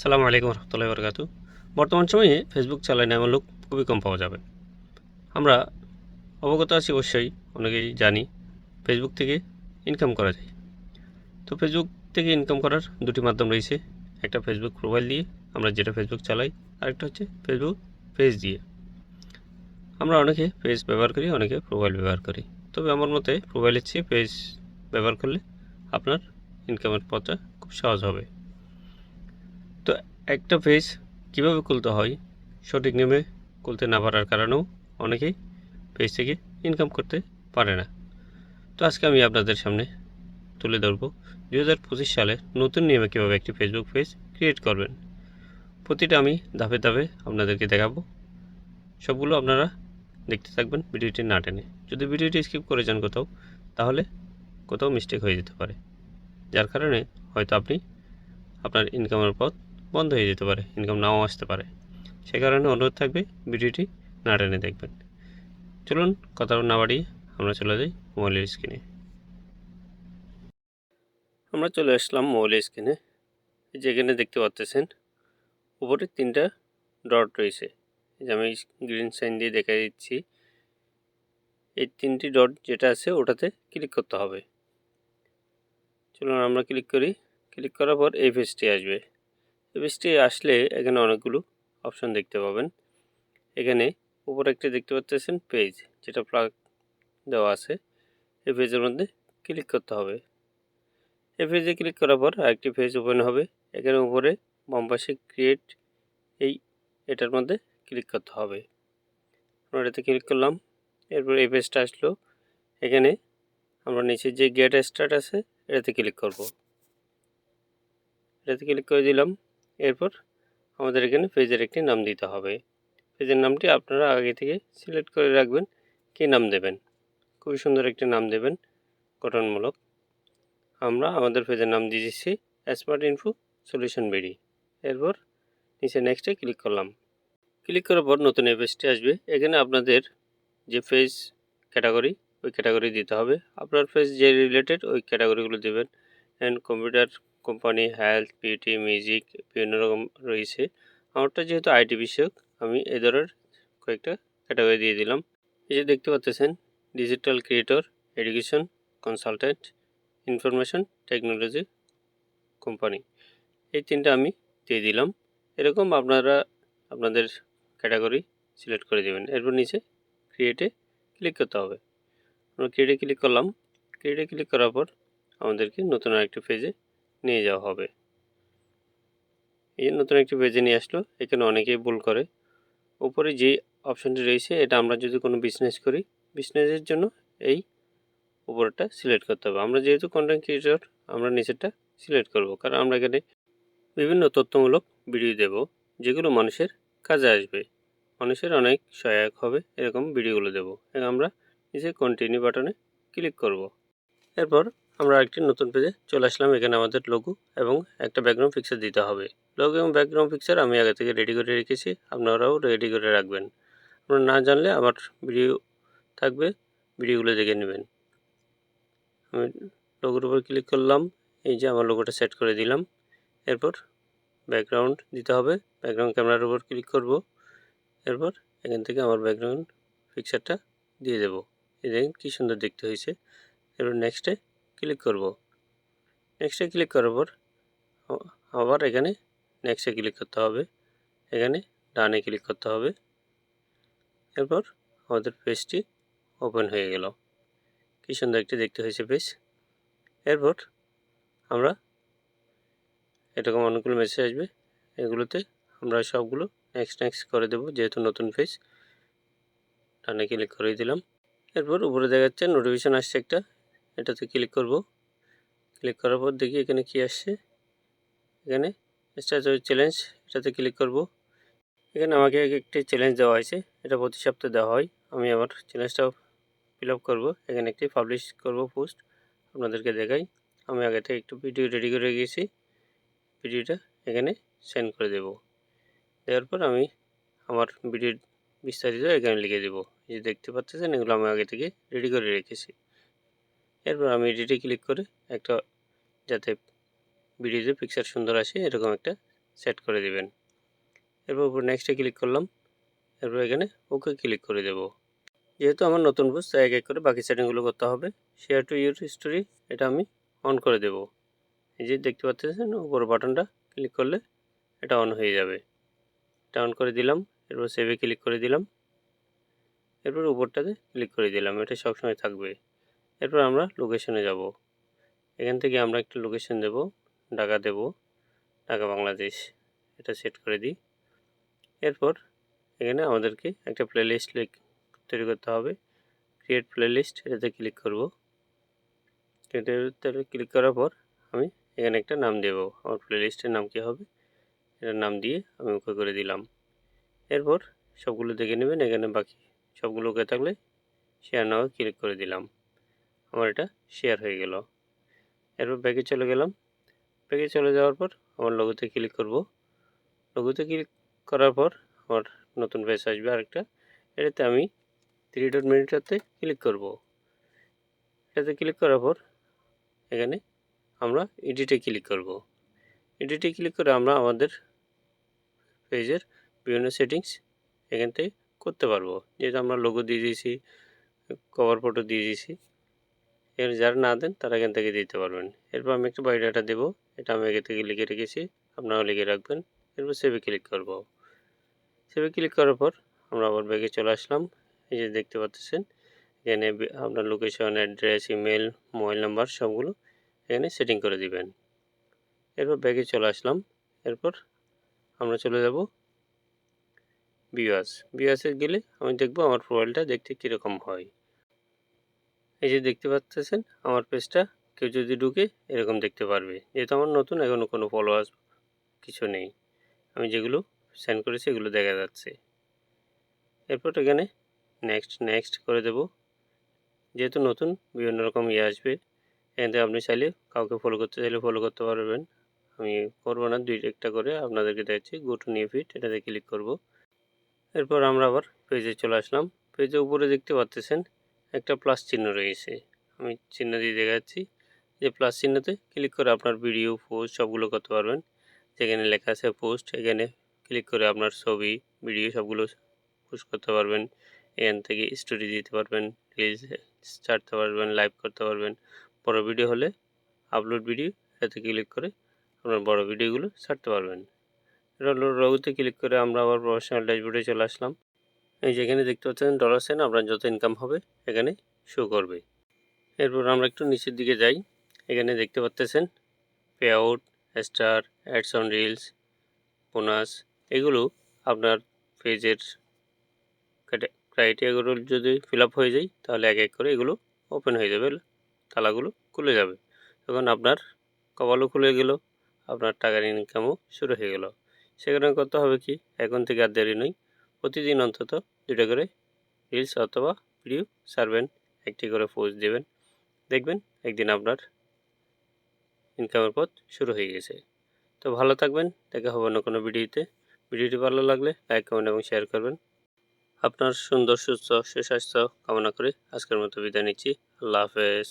সালামু আলাইকুম রহমতুল্লাহি বরকাতু। বর্তমান সময়ে ফেসবুক চালায় না এমন লোক খুবই কম পাওয়া যাবে। আমরা অবগত আছি, অবশ্যই অনেকেই জানি ফেসবুক থেকে ইনকাম করা যায়। তো ফেসবুক থেকে ইনকাম করার দুটি মাধ্যম রয়েছে। একটা ফেসবুক প্রোফাইল দিয়ে, আমরা যেটা ফেসবুক চালাই, আরেকটা হচ্ছে ফেসবুক পেজ দিয়ে। আমরা অনেকে পেজ ব্যবহার করি, অনেকে প্রোফাইল ব্যবহার করি। তবে আমার মতে প্রোফাইলের চেয়ে পেজ ব্যবহার করলে আপনার ইনকামের পথটা খুব সহজ হবে। তো একটা পেজ কীভাবে খুলতে হয়, সঠিক নিয়মে খুলতে না পারার কারণেও অনেকেই পেজ থেকে ইনকাম করতে পারে না। তো আজকে আমি আপনাদের সামনে তুলে ধরব 2025 সালে নতুন নিয়মে কীভাবে একটি ফেসবুক পেজ ক্রিয়েট করবেন। প্রতিটা আমি ধাপে ধাপে আপনাদেরকে দেখাবো। সবগুলো আপনারা দেখতে থাকবেন, ভিডিওটি না টেনে। যদি ভিডিওটি স্কিপ করে যান কোথাও, তাহলে কোথাও মিস্টেক হয়ে যেতে পারে, যার কারণে হয়তো আপনি আপনার ইনকামের পথ বন্ধ হয়ে যেতে পারে, ইনকাম নাও আসতে পারে। সে কারণে অনুরোধ থাকবে ভিডিওটি না টেনে দেখবেন। চলুন কথা না বাড়িয়ে আমরা চলে যাই মোবাইলের স্ক্রিনে। আমরা চলে আসলাম মোবাইলের স্ক্রিনে। যেখানে দেখতে পাচ্ছেন উপরে 3টা ডট রয়েছে, যে আমি গ্রিন সাইন দিয়ে দেখা দিচ্ছি। এই 3টি ডট যেটা আছে ওটাতে ক্লিক করতে হবে। চলুন আমরা ক্লিক করি। ক্লিক করার পর এই পেজটি আসবে। এই পেজটি আসলে এখানে অনেকগুলো অপশন দেখতে পাবেন। এখানে উপরে একটা দেখতে পাচ্ছেন পেজ, যেটা প্লাগ দেওয়া আছে। এই পেজের মধ্যে ক্লিক করতে হবে। এই পেজে ক্লিক করার পর আরেকটি পেজ ওপেন হবে। এখানে উপরে বাম পাশে ক্রিয়েট, এটার মধ্যে ক্লিক করতে হবে। আমরা এটাতে ক্লিক করলাম। এরপর এই পেজটা আসলো। এখানে আমরা নিচে যে গেট স্টার্ট আছে এটাতে ক্লিক করব। এটাতে ক্লিক করে দিলাম। এরপর আমাদের এখানে পেজের একটি নাম দিতে হবে। পেজের নামটি আপনারা আগে থেকে সিলেক্ট করে রাখবেন কী নাম দেবেন। খুবই সুন্দর একটি নাম দেবেন, গঠনমূলক। আমরা আমাদের পেজের নাম দিয়ে দিচ্ছি স্মার্ট ইনফো সলিউশন বিডি। এরপর নিচে নেক্সটে ক্লিক করলাম। ক্লিক করার পর নতুন এই পেজটি আসবে। এখানে আপনাদের যে পেজ ক্যাটাগরি, ওই ক্যাটাগরি দিতে হবে। আপনার পেজ যে রিলেটেড ওই ক্যাটাগরিগুলো দেবেন। And computer, company, health, beauty, music, বিভিন্ন রকম রয়েছে। আমারটা যেহেতু আইটি বিষয়ক, আমি এই ধরনের কয়েকটা ক্যাটাগরি দিয়ে দিলাম। এই যে দেখতে পাচ্ছেন digital creator, education, consultant, information technology company, এই 3টা আমি দিয়ে দিলাম। এরকম আপনারা আপনাদের ক্যাটাগরি সিলেক্ট করে দেবেন। এরপর নিচে ক্রিয়েটে ক্লিক করতে হবে। আমরা ক্রিয়েটে ক্লিক করলাম। ক্রিয়েটে ক্লিক করার পর আমাদেরকে নতুন আরেকটি পেজে নিয়ে যাওয়া হবে। এই নতুন একটি পেজে নিয়ে আসলো। এখানে অনেকেই ভুল করে। উপরে যে অপশানটি রয়েছে, এটা আমরা যদি কোনো বিজনেস করি, বিজনেসের জন্য এই উপরেরটা সিলেক্ট করতে হবে। আমরা যেহেতু কন্টেন্ট ক্রিয়েটর, আমরা নিচেরটা সিলেক্ট করব, কারণ আমরা এখানে বিভিন্ন তথ্যমূলক ভিডিও দেব, যেগুলো মানুষের কাজে আসবে, মানুষের অনেক সহায়ক হবে, এরকম ভিডিওগুলো দেব। আমরা নিচে কন্টিনিউ বাটনে ক্লিক করব। এরপর আমরা একটি নতুন পেজে চলে আসলাম। এখানে আমাদের লোগো এবং একটা ব্যাকগ্রাউন্ড পিকচার দিতে হবে। লোগো এবং ব্যাকগ্রাউন্ড পিকচার আমি আগে থেকে রেডি করে রেখেছি, আপনারাও রেডি করে রাখবেন। আপনারা না জানলে আমার ভিডিও থাকবে, ভিডিওগুলো দেখে নেবেন। আমি লোগোর উপর ক্লিক করলাম। এই যে আমার লোগোটা সেট করে দিলাম। এরপর ব্যাকগ্রাউন্ড দিতে হবে। ব্যাকগ্রাউন্ড ক্যামেরার উপর ক্লিক করব। এরপর এখান থেকে আমার ব্যাকগ্রাউন্ড পিকচারটা দিয়ে দেব। এই দেখেন কী সুন্দর দেখতে হয়েছে। এরপর নেক্সটে ক্লিক করব। নেক্সটে ক্লিক করার পর আবার এখানে নেক্সটে ক্লিক করতে হবে। এখানে ডানে ক্লিক করতে হবে। এরপর আমাদের পেজটি ওপেন হয়ে গেল। কী সুন্দর একটি দেখতে হয়েছে পেজ। এরপর আমরা এরকম অনেকগুলো মেসেজ আসবে, এগুলোতে আমরা সবগুলো নেক্সট নেক্সট করে দেব, যেহেতু নতুন পেজ। ডানে ক্লিক করে দিলাম। এরপর উপরে দেখা যাচ্ছে নোটিফিকেশান আসছে একটা, এটাতে ক্লিক করব। ক্লিক করার পর দেখি এখানে কি আসছে। এখানে স্টার্ট চ্যালেঞ্জ, এটাতে ক্লিক করব। এখানে আমাকে একটি চ্যালেঞ্জ দেওয়া হয়েছে, এটা প্রতি সপ্তাহে দেওয়া হয়। আমি আমার চ্যালেঞ্জটা ফিল আপ করবো। এখানে একটি পাবলিশ করব পোস্ট, আপনাদেরকে দেখাই। আমি আগে থেকে একটু ভিডিও রেডি করে গিয়েছি, ভিডিওটা এখানে সেন্ড করে দেব। দেওয়ার পর আমি আমার ভিডিওর বিস্তারিত এখানে লিখে দেব। এই যে দেখতে পাচ্ছেন, এগুলো আমি আগে থেকে রেডি করে রেখেছি। এরপর আমি এডিটে ক্লিক করে একটা, যাতে ভিডিওতে পিকচার সুন্দর আসে, এরকম একটা সেট করে দিবেন। এরপর উপর নেক্সটে ক্লিক করলাম, এরপর এখানে ওকে ক্লিক করে দেব। যেহেতু আমার নতুন পোস্ট তাই এক এক করে বাকি সেটিংগুলো করতে হবে। শেয়ার টু ইউর স্টোরি এটা আমি অন করে দেব। এই যে দেখতে পাচ্ছেন উপর বাটনটা ক্লিক করলে এটা অন হয়ে যাবে। এটা অন করে দিলাম, এরপর সেভে ক্লিক করে দিলাম, এরপর উপরটাতে ক্লিক করে দিলাম, এটা সবসময় থাকবে। এরপর আমরা লোকেশনে যাব। এখান থেকে আমরা একটা লোকেশন দেব, ঢাকা দেব, ঢাকা বাংলাদেশ, এটা সেট করে দিই। এরপর এখানে আমাদেরকে একটা প্লেলিস্ট তৈরি করতে হবে। ক্রিয়েট প্লেলিস্ট এটাতে ক্লিক করব। এটাতে ক্লিক করার পর আমি এখানে একটা নাম দেব। আমার প্লেলিস্টের নাম কী হবে এটার নাম দিয়ে আমি ওকে করে দিলাম। এরপর সবগুলো দেখে নেবেন, এখানে বাকি সবগুলো ওকে থাকলে শেয়ার নাও ক্লিক করে দিলাম, আমার এটা শেয়ার হয়ে গেল। এরপর ব্যাকে চলে গেলাম। ব্যাকে চলে যাওয়ার পর আমার লোগোতে ক্লিক করব। লোগোতে ক্লিক করার পর আমার নতুন পেজ আসবে আরেকটা, এটাতে আমি 3 ডট মেনুটাতে ক্লিক করব। এটাতে ক্লিক করার পর এখানে আমরা এডিটে ক্লিক করব। এডিটে ক্লিক করে আমরা আমাদের পেজের বিভিন্ন সেটিংস এখান থেকে করতে পারবো। যেহেতু আমরা লোগো দিয়ে দিয়েছি, কভার ফটো দিয়ে দিয়েছি, এর যারা না দেন তারা এখান থেকে দিতে পারবেন। এরপর আমি একটু বায়োডাটা দেবো, এটা আমি আগে থেকে লিখে রেখেছি, আপনারাও লিখে রাখবেন। এরপর সেভে ক্লিক করব। সেভে ক্লিক করার পর আমরা আবার ব্যাগে চলে আসলাম। এই যে দেখতে পাচ্ছেন এখানে আপনার location, address, email, mobile number সবগুলো এখানে সেটিং করে দিবেন। এরপর ব্যাগে চলে আসলাম। এরপর আমরা চলে যাব ভিউয়ার্সে গেলে আমি দেখব আমার প্রোফাইলটা দেখতে কীরকম হয়। এই যে দেখতে পাচ্ছেন আমার পেজটা কেউ যদি ঢুকে এরকম দেখতে পারবে। যেহেতু আমার নতুন, এখনও কোনো ফলোয়ার্স কিছু নেই, আমি যেগুলো সেন্ড করেছি এগুলো দেখা যাচ্ছে। এরপর এখানে নেক্সট করে দেব। যেহেতু নতুন বিভিন্ন রকম আসবে, এখান থেকে আপনি চাইলে কাউকে ফলো করতে চাইলে ফলো করতে পারবেন। আমি করবো না, একটা করে আপনাদেরকে দেখাচ্ছি। গো টু নিউ ফিড এটাতে ক্লিক করব। এরপর আমরা আবার পেজে চলে আসলাম। পেজের উপরে দেখতে পাচ্ছেন একটা প্লাস চিহ্ন রয়েছে, আমি চিহ্ন দিয়ে দেখাচ্ছি। যে প্লাস চিহ্নতে ক্লিক করে আপনার ভিডিও, পোস্ট সবগুলো করতে পারবেন। যেখানে লেখা আছে পোস্ট, এখানে ক্লিক করে আপনার ছবি, ভিডিও সবগুলো পোস্ট করতে পারবেন। এখান থেকে স্টোরি দিতে পারবেন, রিলস ছাড়তে পারবেন, লাইভ করতে পারবেন। বড় ভিডিও হলে আপলোড ভিডিও, এটাতে ক্লিক করে আপনার বড় ভিডিওগুলো ছাড়তে পারবেন। লোগোতে ক্লিক করে আমরা আবার প্রফেশনাল ড্যাশবোর্ডে চলে আসলাম। এই যেখানে দেখতে পাচ্ছেন $10 আপনার যত ইনকাম হবে এখানে শো করবে। এরপর আমরা একটু নিচের দিকে যাই। এখানে দেখতে পাচ্ছেন pay out, star, ads on reels, bonus, এগুলো আপনার পেজের ক্রাইটেরিয়াগুলো যদি ফিল আপ হয়ে যায় তাহলে এক এক করে এগুলো ওপেন হয়ে যাবে, তালাগুলো খুলে যাবে। তখন আপনার কপালও খুলে গেল, আপনার টাকার ইনকামও শুরু হয়ে গেল। সেখানে করতে হবে কি, এখন থেকে আর দেরি নয়, প্রতিদিন অন্তত 2টা করে রিলস অথবা ভিডিও ছাড়বেন, একটি করে পোস্ট দেবেন, দেখবেন একদিন আপনার ইনকামের পথ শুরু হয়ে গেছে। তো ভালো থাকবেন, দেখা হবে অন্য কোনো ভিডিওতে। ভিডিওটি ভালো লাগলে লাইক, কমেন্ট এবং শেয়ার করবেন। আপনার সুন্দর সুস্থ সুস্বাস্থ্য কামনা করে আজকের মতো বিদায় নিচ্ছি। আল্লাহ হাফেজ।